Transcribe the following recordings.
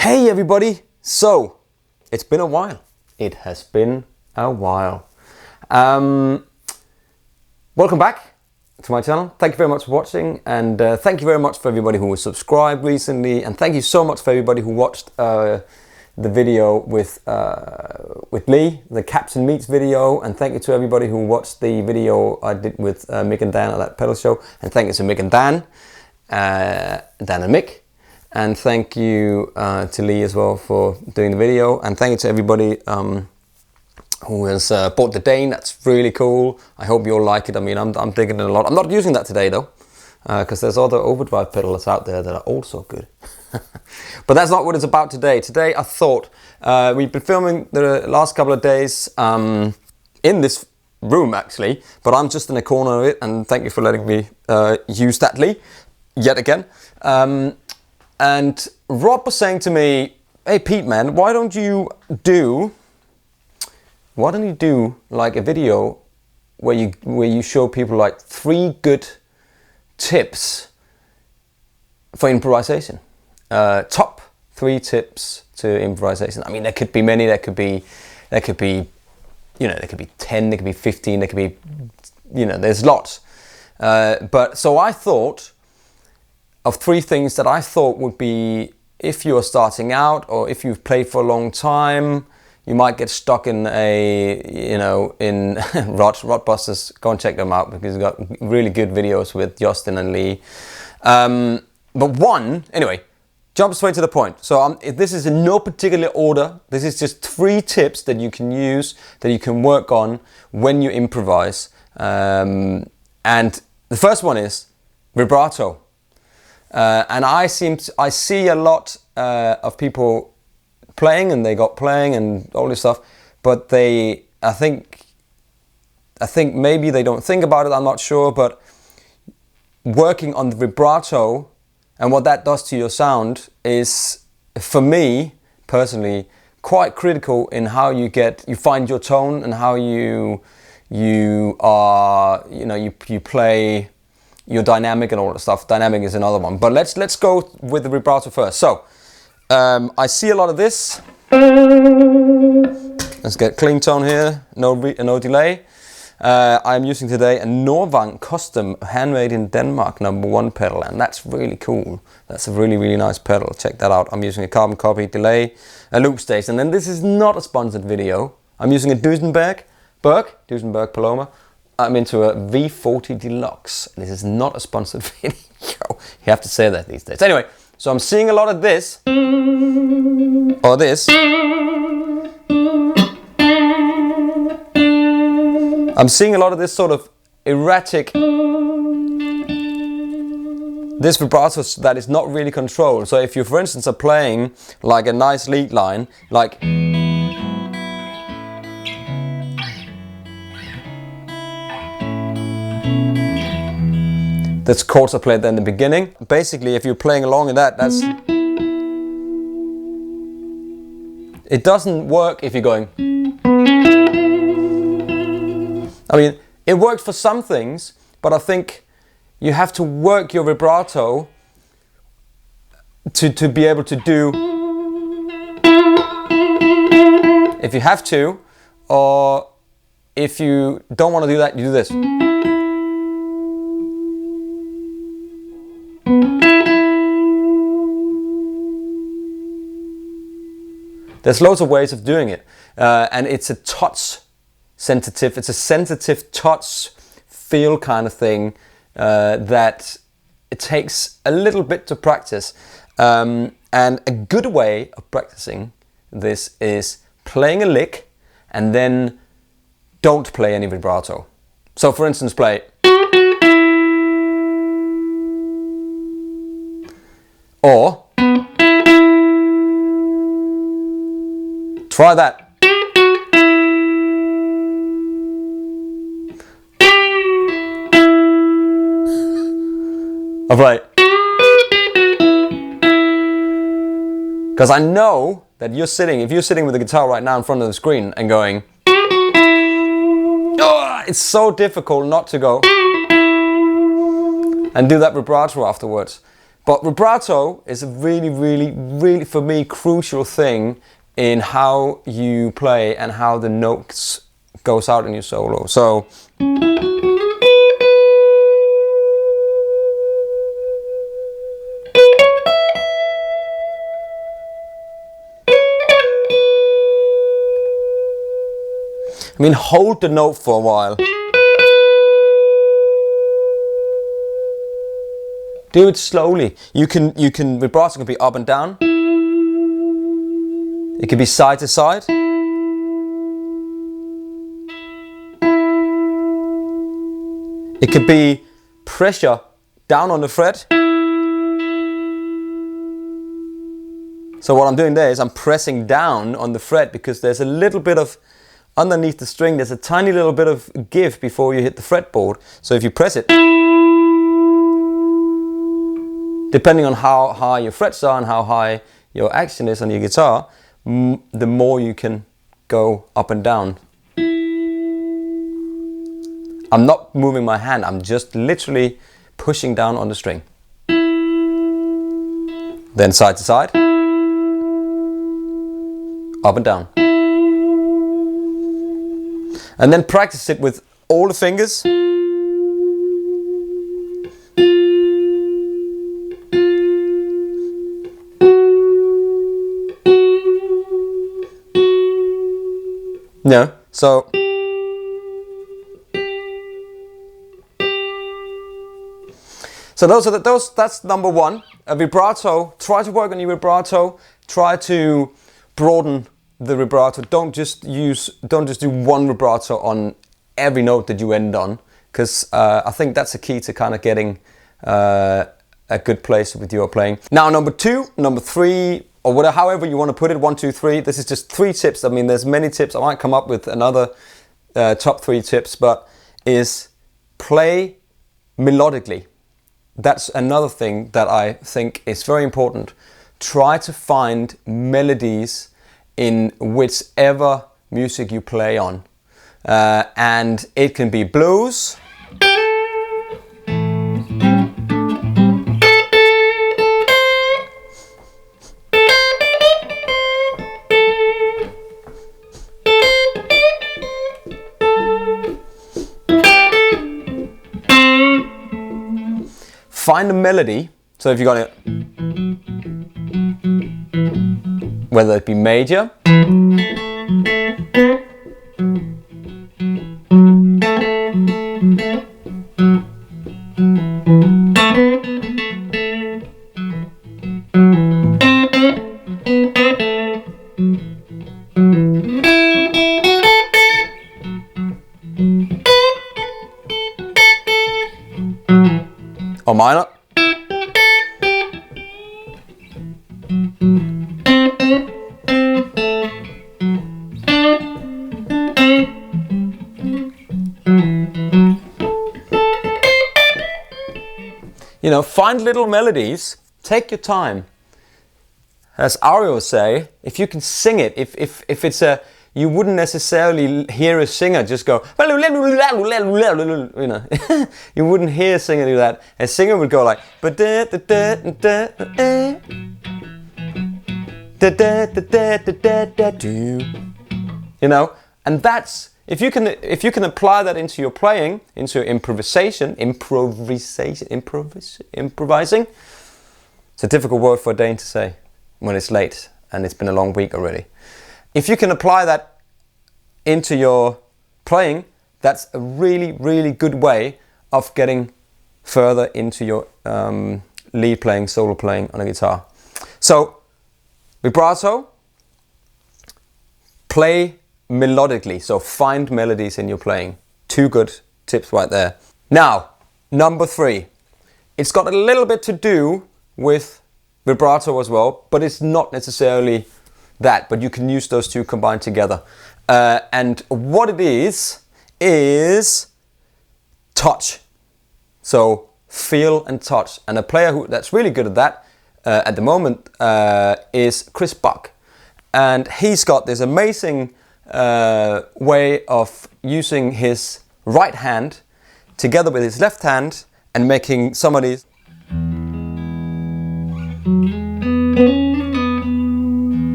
Hey everybody! So, it's been a while. It has been a while. Welcome back to my channel. Thank you very much for watching, and thank you very much for everybody who was subscribed recently, and thank you so much for everybody who watched the video with Lee, the Captain Meets video, and thank you to everybody who watched the video I did with Mick and Dan at that pedal show, and thank you to Mick and Dan, Dan and Mick. And thank you to Lee as well for doing the video, and thank you to everybody who has bought the Dane. That's really cool. I hope you all like it. I mean, I'm digging it a lot. I'm not using that today though, because there's other overdrive pedals out there that are also good. But that's not what it's about today. Today I thought we've been filming the last couple of days in this room actually, but I'm just in a corner of it, and thank you for letting me use that, Lee, yet again. And Rob was saying to me, hey Pete man, why don't you do like a video where you show people like 3 good tips for improvisation, top 3 tips to improvisation. I mean, there could be many. There could be, you know, there could be 10, there could be 15, there could be, you know, there's lots. But so I thought of 3 things that I thought would be, if you're starting out or if you've played for a long time, you might get stuck in a, you know, in Rodbusters. Go and check them out because they've got really good videos with Justin and Lee. But anyway, jump straight to the point. So this is in no particular order. This is just 3 tips that you can use, that you can work on when you improvise. And the first one is vibrato. And I see a lot of people playing, and they got playing and all this stuff, but I think maybe they don't think about it, I'm not sure, but working on the vibrato and what that does to your sound is, for me personally, quite critical in how you find your tone and how you play your dynamic and all that stuff. Dynamic is another one, but let's go with the vibrato first. So I see a lot of this. Let's get clean tone here, no delay. I'm using today a Nordvang custom, handmade in Denmark, #1 pedal, and that's really cool. That's a really nice pedal. Check that out. I'm using a carbon copy, delay, a loop stage, and then this is not a sponsored video. I'm using a Duesenberg Paloma. I'm into a V40 Deluxe. This is not a sponsored video. You have to say that these days. Anyway, so I'm seeing a lot of this, or this. I'm seeing a lot of this sort of erratic this vibrato that is not really controlled. So if you, for instance, are playing like a nice lead line, like this chords are played in the beginning. Basically, if you're playing along in that, it doesn't work if you're going. I mean, it works for some things, but I think you have to work your vibrato to be able to do, if you have to, or if you don't want to do that, you do this. There's loads of ways of doing it, and it's a touch sensitive, it's a sensitive touch feel kind of thing that it takes a little bit to practice. And a good way of practicing this is playing a lick and then don't play any vibrato. So for instance, play. Or try that. All right. Because I know that you're sitting, if you're sitting with the guitar right now in front of the screen and going, oh, it's so difficult not to go and do that vibrato afterwards. But vibrato is a really, really, really, for me, crucial thing in how you play and how the notes goes out in your solo. So I mean, hold the note for a while. Do it slowly. Vibrato can be up and down. It can be side to side. It could be pressure down on the fret. So what I'm doing there is I'm pressing down on the fret because there's a little bit of, underneath the string, there's a tiny little bit of give before you hit the fretboard. So if you press it, depending on how high your frets are and how high your action is on your guitar, the more you can go up and down. I'm not moving my hand, I'm just literally pushing down on the string. Then side to side, up and down. And then practice it with all the fingers. No, so that's number one. A vibrato. Try to work on your vibrato. Try to broaden the vibrato. Don't just do one vibrato on every note that you end on, because I think that's the key to kind of getting a good place with your playing. Now number two, number three, or whatever, however you want to put it, 1, 2, 3. This is just 3 tips. I mean, there's many tips. I might come up with another top 3 tips, but is play melodically. That's another thing that I think is very important. Try to find melodies in whichever music you play on. And it can be blues, find a melody. So if you got it, whether it be major, or minor, You know, find little melodies, take your time. As Ari will say, if you can sing it, if it's a, you wouldn't necessarily hear a singer just go, you know, you wouldn't hear a singer do that. A singer would go like, you know, and that's, if you can apply that into your playing, into improvising. It's a difficult word for a Dane to say when it's late and it's been a long week already. If you can apply that into your playing, that's a really, really good way of getting further into your lead playing, solo playing on a guitar. So, vibrato, play melodically, so find melodies in your playing. 2 good tips right there. Now, number 3. It's got a little bit to do with vibrato as well, but it's not necessarily that, but you can use those 2 combined together. And what it is touch. So feel and touch. And a player that's really good at that at the moment is Chris Buck. And he's got this amazing way of using his right hand together with his left hand and making some of these.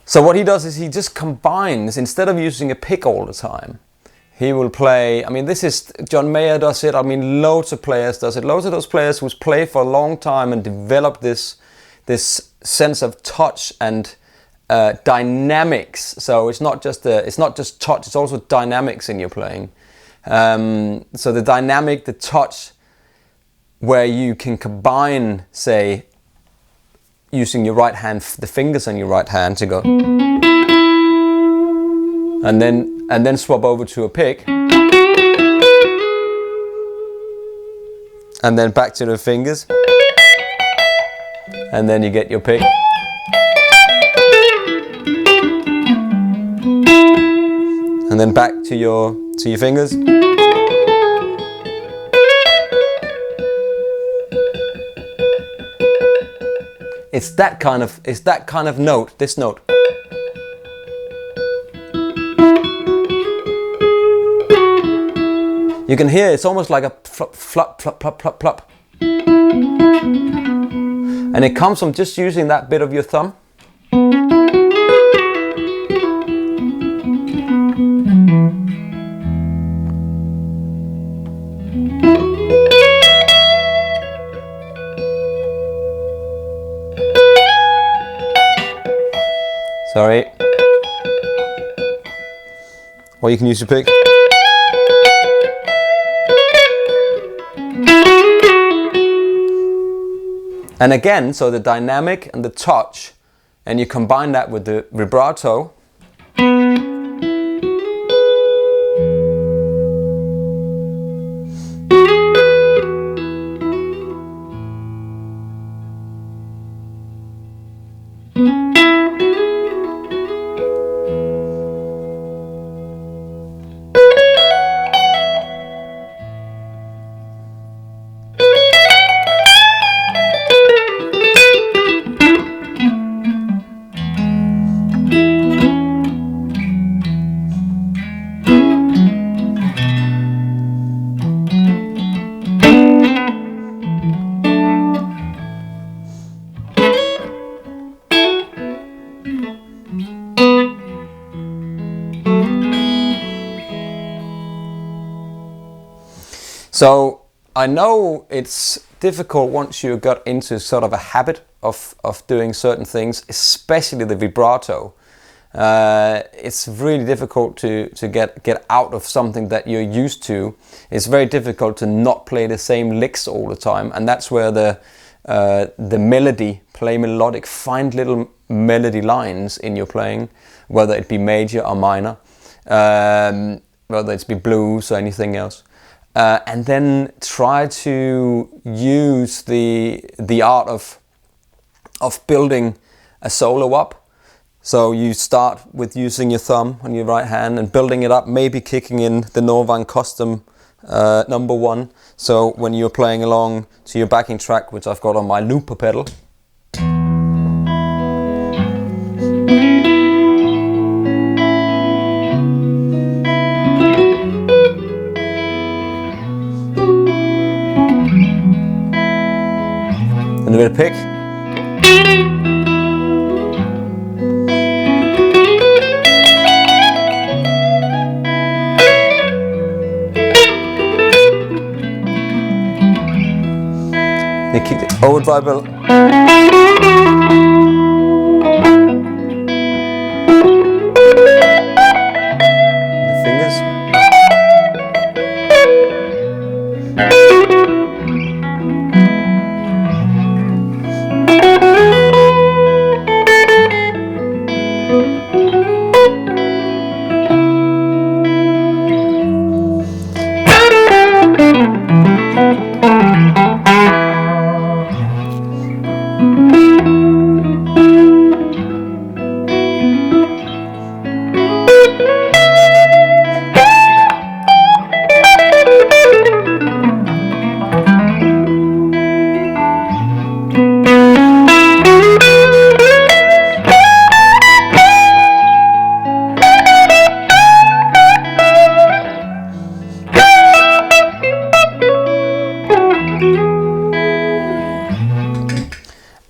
So what he does is he just combines, instead of using a pick all the time, he will play, I mean this is, John Mayer does it, I mean loads of players does it, loads of those players who's played for a long time and developed this sense of touch and dynamics. So it's not just touch, it's also dynamics in your playing. So the dynamic, the touch, where you can combine, say, using your right hand, the fingers on your right hand to go, and then swap over to a pick, and then back to the fingers, and then you get your pick, and then back to your fingers. It's that kind of note, this note. You can hear it's almost like a flop, flop, flop, flop, flop, flop. And it comes from just using that bit of your thumb. Sorry. Or you can use your pick. And again, so the dynamic and the touch, and you combine that with the vibrato. So I know it's difficult once you got into sort of a habit of doing certain things, especially the vibrato. It's really difficult to get out of something that you're used to. It's very difficult to not play the same licks all the time, and that's where the melody, play melodic, find little melody lines in your playing, whether it be major or minor, whether it be blues or anything else. And then try to use the art of building a solo up. So you start with using your thumb on your right hand and building it up, maybe kicking in the Nordvang custom number 1. So when you're playing along to your backing track, which I've got on my looper pedal, and a bit of pick. They kick the overdrive pedal. The fingers.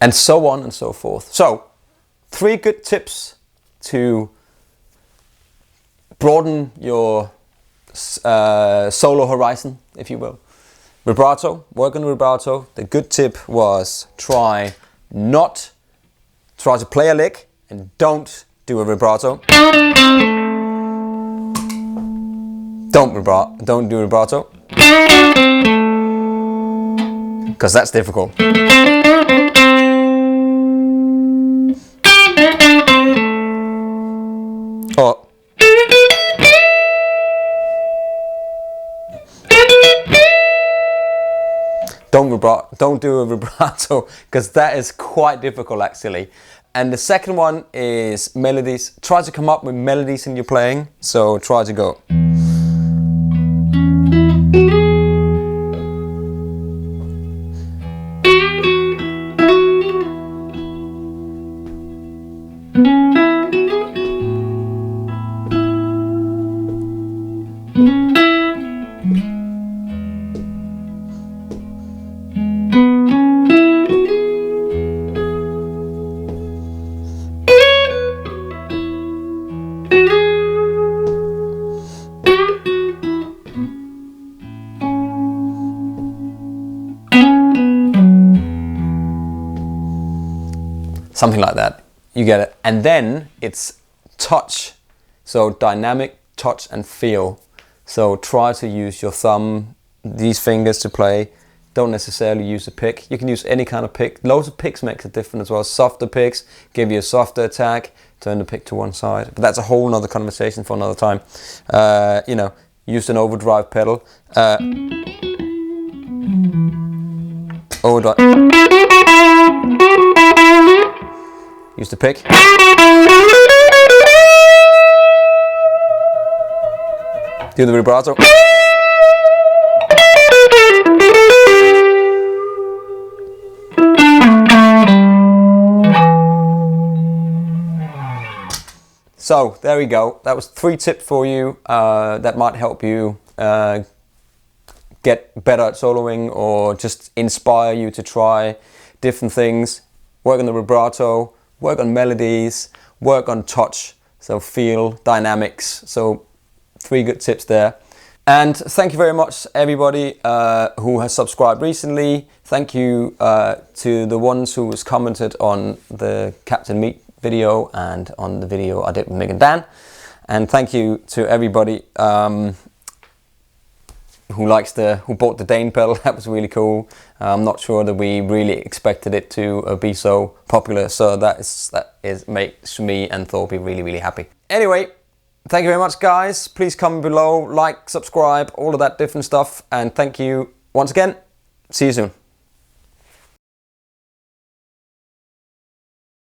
And so on and so forth. So, 3 good tips to broaden your solo horizon, if you will. Vibrato, work on vibrato. The good tip was try to play a lick and don't do a vibrato. Don't do vibrato, because that's difficult. Or don't do a vibrato, because that is quite difficult actually. And the second one is melodies. Try to come up with melodies in your playing. So try to go. Something like that, you get it. And then it's touch, so dynamic touch and feel. So try to use your thumb, these fingers to play. Don't necessarily use a pick. You can use any kind of pick. Loads of picks makes it different as well. Softer picks give you a softer attack, turn the pick to one side. But that's a whole nother conversation for another time. You know, use an overdrive pedal. Overdrive. Use the pick. Do the vibrato. So there we go. That was 3 tips for you that might help you get better at soloing, or just inspire you to try different things. Work on the vibrato, work on melodies, work on touch, so feel, dynamics. So 3 good tips there. And thank you very much everybody who has subscribed recently. Thank you to the ones who has commented on the Captain Meat video and on the video I did with Mick and Dan. And thank you to everybody who bought the Dane pedal. That was really cool. I'm not sure that we really expected it to be so popular, so that makes me and Thorby really happy. Anyway, thank you very much, guys. Please comment below, like, subscribe, all of that different stuff, and thank you once again. See you soon.